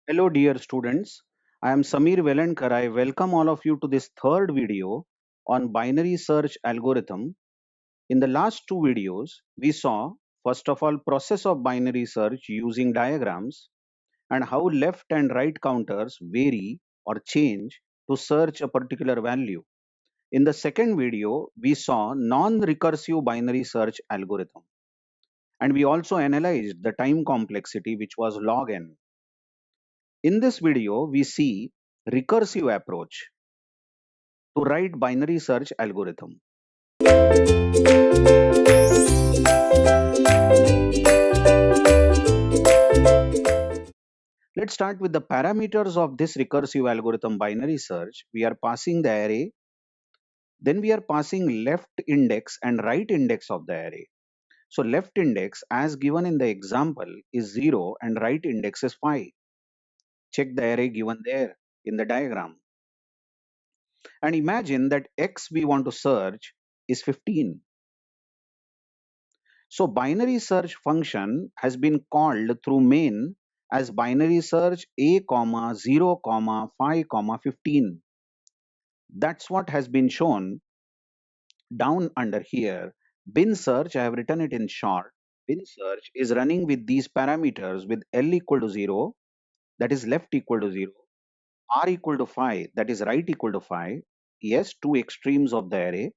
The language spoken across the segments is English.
Hello, dear students. I am Samir Velankar. I welcome all of you to this third video on binary search algorithm. In the last two videos, we saw, first of all, process of binary search using diagrams and how left and right counters vary or change to search a particular value. In the second video, we saw non-recursive binary search algorithm, and we also analyzed the time complexity, which was log n. In this video, we see recursive approach to write binary search algorithm. Let's start with the parameters of this recursive algorithm binary search. We are passing the array, then we are passing left index and right index of the array. So left index as given in the example is 0 and right index is 5. Check the array given there in the diagram. And imagine that x we want to search is 15. So binary search function has been called through main as binary search a comma 0 comma 5 comma 15. That's what has been shown down under here. Bin search, I have written it in short. Bin search is running with these parameters with L equal to 0, that is left equal to 0, R equal to 5, that is right equal to 5. Yes, two extremes of the array.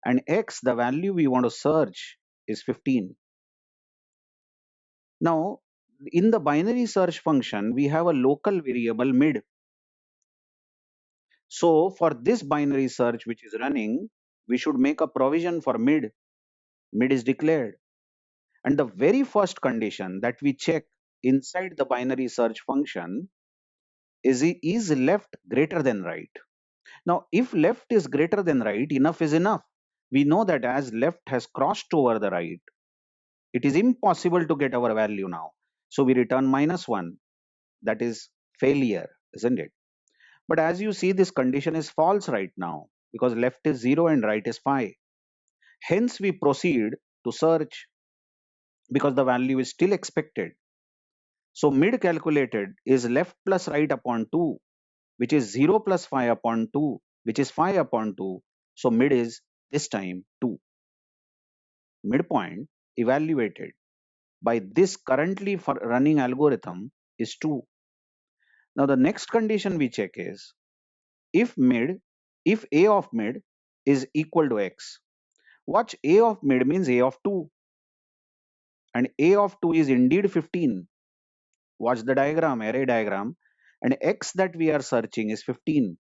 And X, the value we want to search is 15. Now, in the binary search function, we have a local variable mid. So for this binary search which is running, we should make a provision for mid. Mid is declared. And the very first condition that we check inside the binary search function is left greater than right. Now, if left is greater than right, enough is enough. We know that as left has crossed over the right, it is impossible to get our value now. So we return -1. That is failure, isn't it? But as you see, this condition is false right now because left is 0 and right is 5. Hence, we proceed to search because the value is still expected. So mid calculated is left plus right upon 2, which is 0 plus 5 upon 2, which is 5 upon 2. So mid is this time 2. Midpoint evaluated by this currently for running algorithm is 2. Now the next condition we check is if if a of mid is equal to x. Watch, a of mid means a of 2 and a of 2 is indeed 15. Watch the diagram, array diagram, and x that we are searching is 15.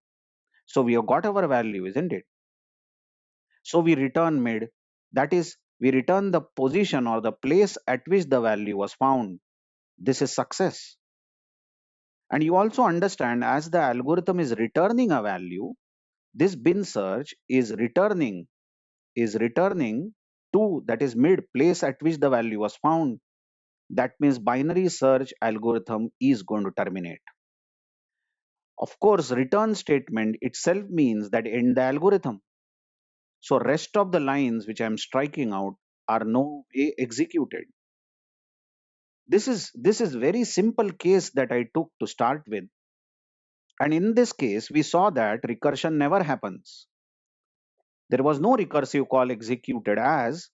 So we have got our value, isn't it? So we return mid, that is, we return the position or the place at which the value was found. This is success. And you also understand as the algorithm is returning a value, this bin search is returning to, that is mid, place at which the value was found. That means binary search algorithm is going to terminate. Of course, return statement itself means that end the algorithm. So rest of the lines which I am striking out are no way executed. This is very simple case that I took to start with. And in this case, we saw that recursion never happens. There was no recursive call executed as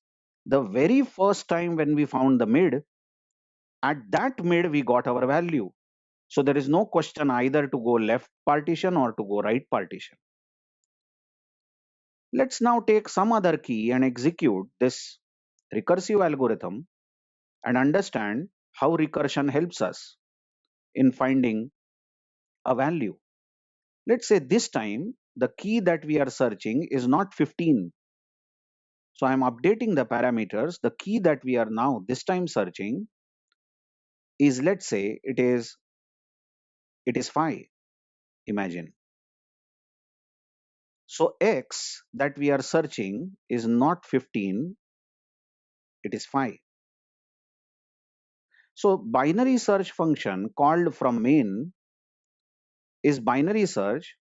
the very first time when we found the mid, at that mid we got our value. So there is no question either to go left partition or to go right partition. Let's now take some other key and execute this recursive algorithm and understand how recursion helps us in finding a value. Let's say this time the key that we are searching is not 15. So I'm updating the parameters. The key that we are now this time searching is, let's say it is 5. Imagine. So x that we are searching is not 15, it is 5. So binary search function called from main is binary search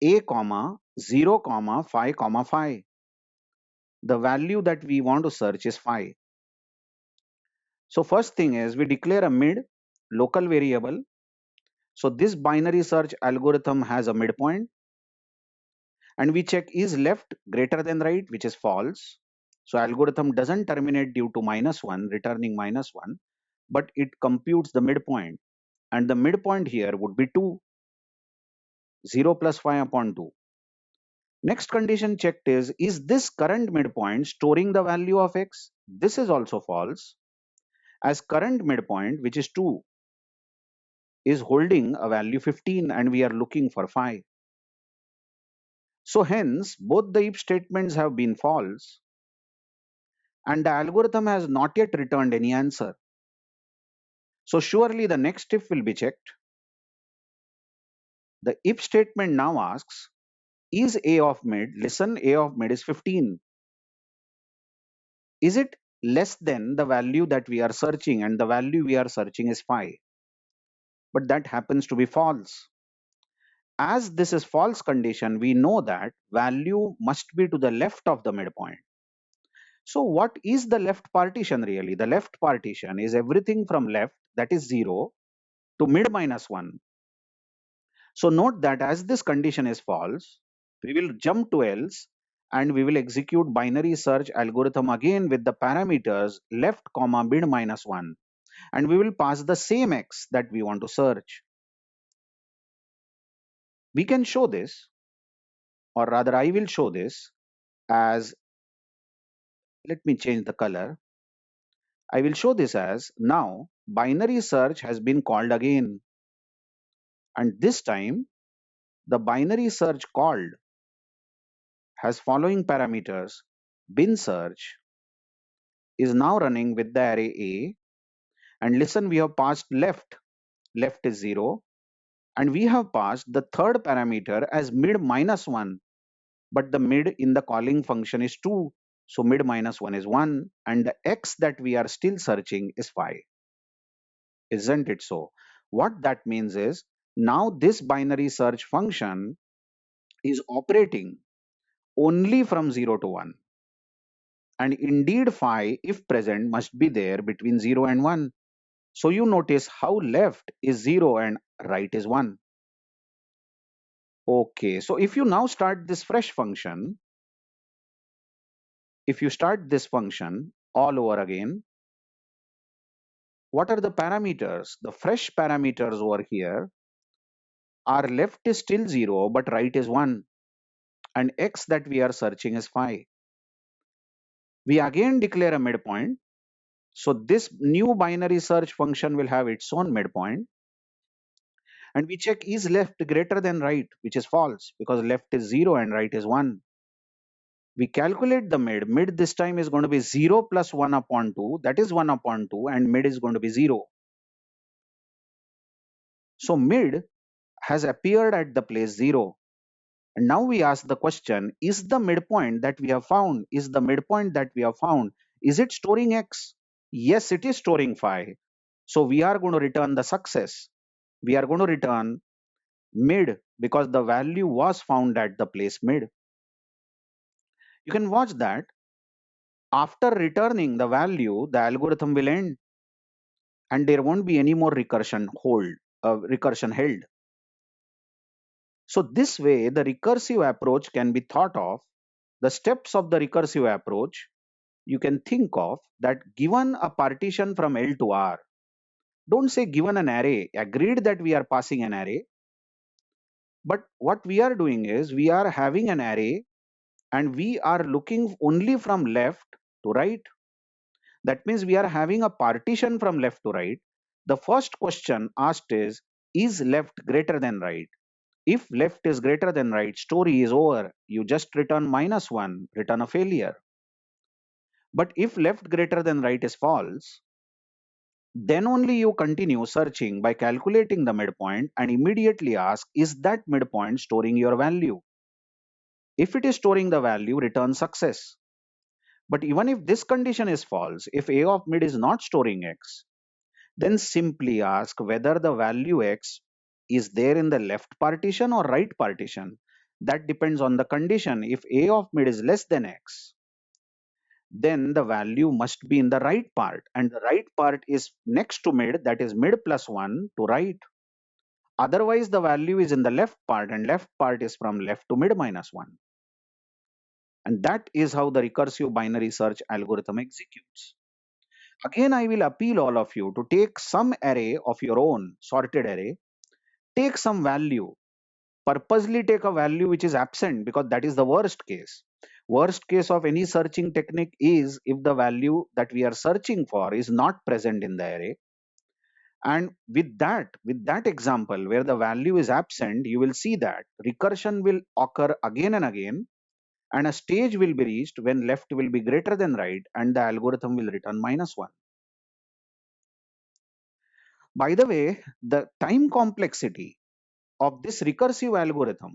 a comma 0 comma 5 comma 5. The value that we want to search is 5. So first thing is we declare a mid local variable So this binary search algorithm has a midpoint, and we check is left greater than right, which is false. So algorithm doesn't terminate due to -1, returning -1, but it computes the midpoint. And the midpoint here would be 2, 0 plus 5 upon 2. Next condition checked is this current midpoint storing the value of x? This is also false, as current midpoint, which is 2, is holding a value 15 and we are looking for 5. So hence, both the if statements have been false and the algorithm has not yet returned any answer. So surely the next if will be checked. The if statement now asks, is a of mid, listen, a of mid is 15. Is it less than the value that we are searching, and the value we are searching is 5? But that happens to be false. As this is false condition, we know that value must be to the left of the midpoint. So what is the left partition really? The left partition is everything from left, that is 0, to mid -1. So note that as this condition is false, we will jump to else and we will execute binary search algorithm again with the parameters left comma mid -1, and we will pass the same x that we want to search. We can show this, or rather I will show this as, let me change the color. I will show this as, now binary search has been called again, and this time the binary search called has following parameters. Bin search is now running with the array A, and listen, we have passed left, left is 0, and we have passed the third parameter as mid -1, but the mid in the calling function is 2, so mid -1 is 1, and the x that we are still searching is 5. Isn't it so? What that means is, now this binary search function is operating only from 0 to 1. And indeed 5, if present, must be there between 0 and 1. So you notice how left is 0 and right is 1. Okay, so if you now start this fresh function, if you start this function all over again, what are the parameters? The fresh parameters over here are left is still 0, but right is 1. And x that we are searching is 5. We again declare a midpoint. So this new binary search function will have its own midpoint. And we check is left greater than right, which is false because left is 0 and right is 1. We calculate the mid. Mid this time is going to be 0 plus 1 upon 2. That is 1 upon 2, and mid is going to be 0. So mid has appeared at the place 0. And now we ask the question, is the midpoint that we have found, is it storing x? Yes, it is storing 5. So we are going to return the success. We are going to return mid because the value was found at the place mid. You can watch that after returning the value, the algorithm will end and there won't be any more recursion held. So this way, the recursive approach can be thought of. The steps of the recursive approach, you can think of that given a partition from L to R. Don't say given an array, agreed that we are passing an array. But what we are doing is we are having an array and we are looking only from left to right. That means we are having a partition from left to right. The first question asked is left greater than right? If left is greater than right, story is over. You just return -1, return a failure. But if left greater than right is false, then only you continue searching by calculating the midpoint and immediately ask, is that midpoint storing your value? If it is storing the value, return success. But even if this condition is false, if a of mid is not storing x, then simply ask whether the value x is there in the left partition or right partition. That depends on the condition. If a of mid is less than x, then the value must be in the right part, and the right part is next to mid, that is mid plus 1 to right. Otherwise, the value is in the left part, and left part is from left to mid minus 1. And that is how the recursive binary search algorithm executes. Again, I will appeal all of you to take some array of your own, sorted array, take some value, purposely take a value which is absent, because that is the worst case. Worst case of any searching technique is if the value that we are searching for is not present in the array. And with that example where the value is absent, you will see that recursion will occur again and again, and a stage will be reached when left will be greater than right, and the algorithm will return -1. By the way, the time complexity of this recursive algorithm,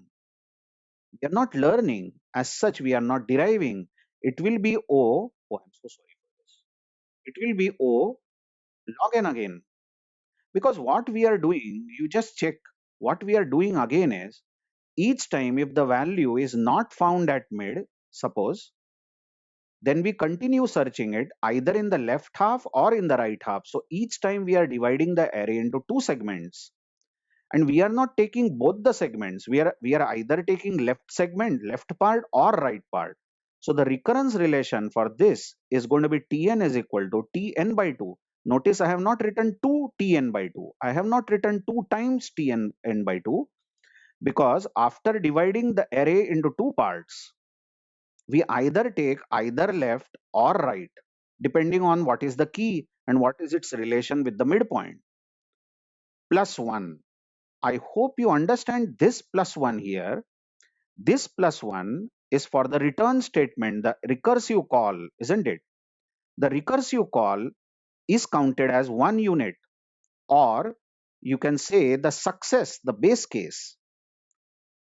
we are not learning as such, we are not deriving. It will be I'm so sorry for this. It will be O log n again. Because what we are doing, you just check, what we are doing again is, each time if the value is not found at mid, suppose, then we continue searching it either in the left half or in the right half. So each time we are dividing the array into two segments, and we are not taking both the segments. We are either taking left segment, left part, or right part. So the recurrence relation for this is going to be Tn is equal to Tn by 2. Notice I have not written 2 Tn by 2. I have not written 2 times Tn n by 2, because after dividing the array into two parts, we either take either left or right, depending on what is the key and what is its relation with the midpoint. Plus 1. I hope you understand this plus 1 here. This plus 1 is for the return statement, the recursive call, isn't it? The recursive call is counted as 1 unit, or you can say the success, the base case.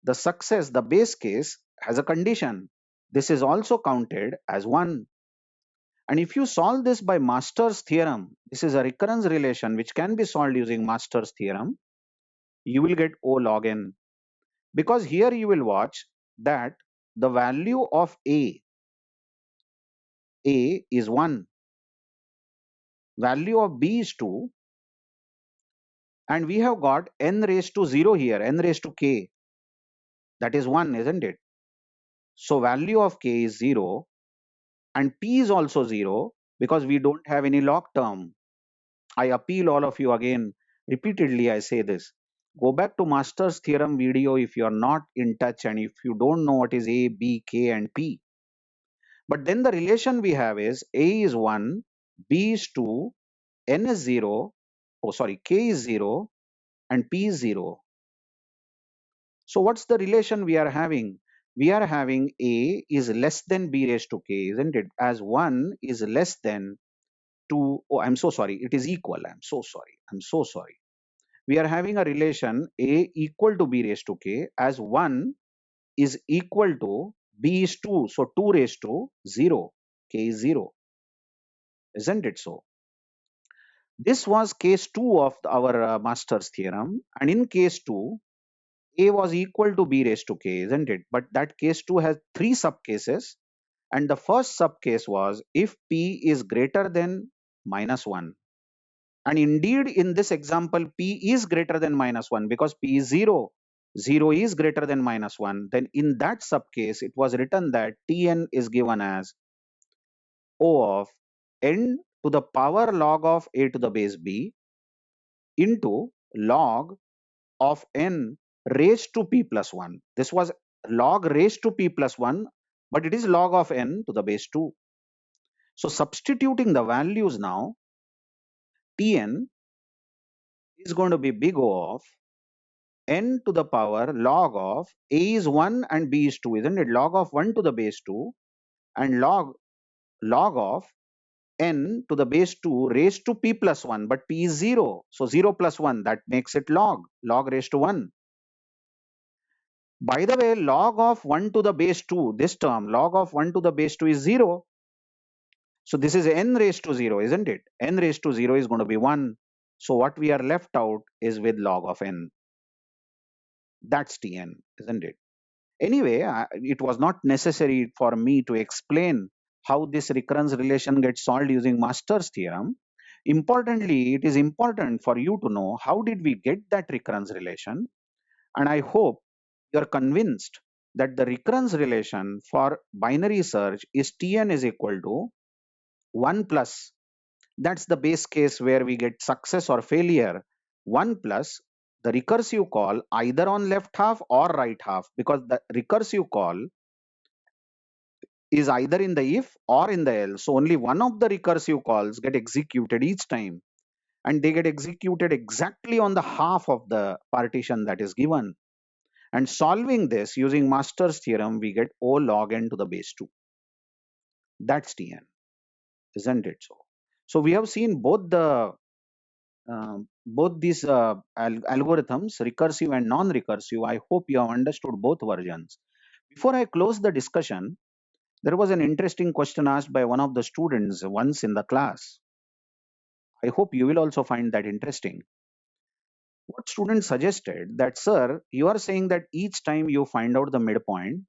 The success, the base case, has a condition. This is also counted as 1. And if you solve this by Master's theorem, this is a recurrence relation which can be solved using Master's theorem, you will get O log n. Because here you will watch that the value of A is 1, value of B is 2, and we have got n raised to 0 here, n raised to k, that is 1, isn't it? So value of k is 0, and P is also 0, because we don't have any log term. I appeal all of you again, repeatedly I say this. Go back to Master's theorem video if you are not in touch and if you don't know what is A, B, K and P. But then the relation we have is A is 1, B is 2, N is 0, K is 0 and P is 0. So what's the relation we are having? We are having A is less than B raised to K, isn't it? As 1 is less than 2, I'm so sorry, it is equal, I'm so sorry. We are having a relation A equal to B raised to K, as 1 is equal to B is 2, so 2 raised to 0, K is 0, isn't it so? This was case 2 of our Master's theorem, and in case 2, A was equal to B raised to K, isn't it? But that case 2 has 3 subcases, and the first subcase was if P is greater than -1. And indeed, in this example, P is greater than -1 because P is 0. 0 is greater than -1. Then in that subcase, it was written that Tn is given as O of n to the power log of A to the base B into log of n raised to P plus 1. This was log raised to P plus 1, but it is log of n to the base 2. So substituting the values now, Tn is going to be big O of n to the power log of A is 1 and B is 2, isn't it? Log of 1 to the base 2 and log of n to the base 2 raised to P plus 1, but P is 0. So 0 plus 1, that makes it log raised to 1. By the way, log of 1 to the base 2, this term, log of 1 to the base 2 is 0. So this is n raised to 0, isn't it? N raised to 0 is going to be 1. So what we are left out is with log of n. That's Tn, isn't it? Anyway, it was not necessary for me to explain how this recurrence relation gets solved using Master's theorem. Importantly, it is important for you to know how did we get that recurrence relation, and I hope you are convinced that the recurrence relation for binary search is Tn is equal to 1 plus, that's the base case where we get success or failure, 1 plus the recursive call either on left half or right half, because the recursive call is either in the if or in the else. So only one of the recursive calls get executed each time, and they get executed exactly on the half of the partition that is given. And solving this using Master's theorem, we get O log n to the base 2. That's Tn, isn't it so? So we have seen both these algorithms, recursive and non-recursive. I hope you have understood both versions. Before I close the discussion, there was an interesting question asked by one of the students once in the class. I hope you will also find that interesting. What student suggested that, sir, you are saying that each time you find out the midpoint,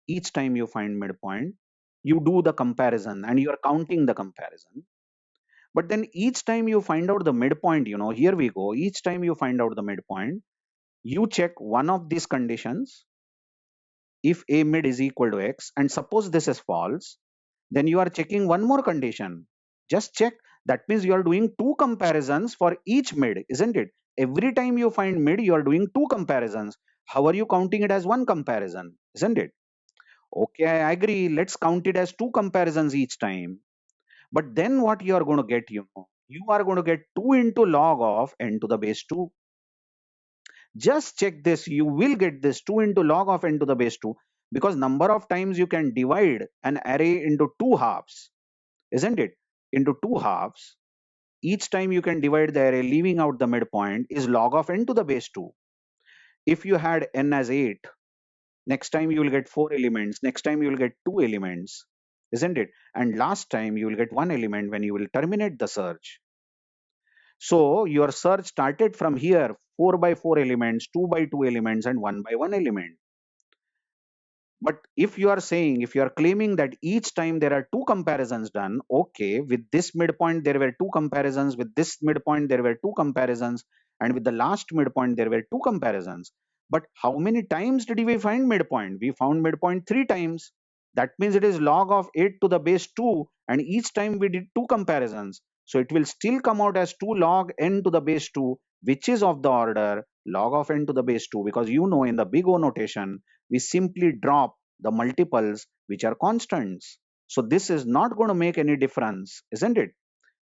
each time you find midpoint, you do the comparison and you are counting the comparison. But then each time you find out the midpoint, here we go, each time you find out the midpoint, you check one of these conditions. If a mid is equal to x, and suppose this is false, then you are checking one more condition. Just check. That means you are doing two comparisons for each mid, isn't it? Every time you find mid, you are doing two comparisons. How are you counting it as one comparison, isn't it? Okay, I agree. Let's count it as two comparisons each time. But then what you are going to get, you are going to get 2 into log of n to the base 2. Just check this. You will get this 2 into log of n to the base 2, because number of times you can divide an array into two halves, isn't it? Into two halves. Each time you can divide the array leaving out the midpoint is log of n to the base 2. If you had n as 8, next time you will get 4 elements, next time you will get 2 elements, isn't it? And last time you will get 1 element when you will terminate the search. So your search started from here, 4 by 4 elements, 2 by 2 elements, and 1 by 1 element. But if you are saying, if you are claiming that each time there are two comparisons done, okay, with this midpoint there were two comparisons, with this midpoint there were two comparisons, and with the last midpoint there were two comparisons. But how many times did we find midpoint? We found midpoint 3 times. That means it is log of 8 to the base 2, and each time we did two comparisons. So it will still come out as 2 log n to the base 2, which is of the order log of n to the base 2, because in the big O notation, we simply drop the multiples which are constants. So this is not going to make any difference, isn't it?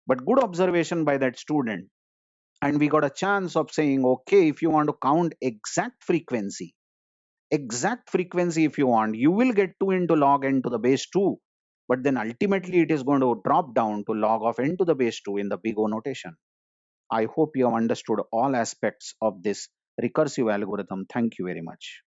But good observation by that student. And we got a chance of saying, okay, if you want to count exact frequency if you want, you will get 2 into log n to the base 2. But then ultimately it is going to drop down to log of n to the base 2 in the big O notation. I hope you have understood all aspects of this recursive algorithm. Thank you very much.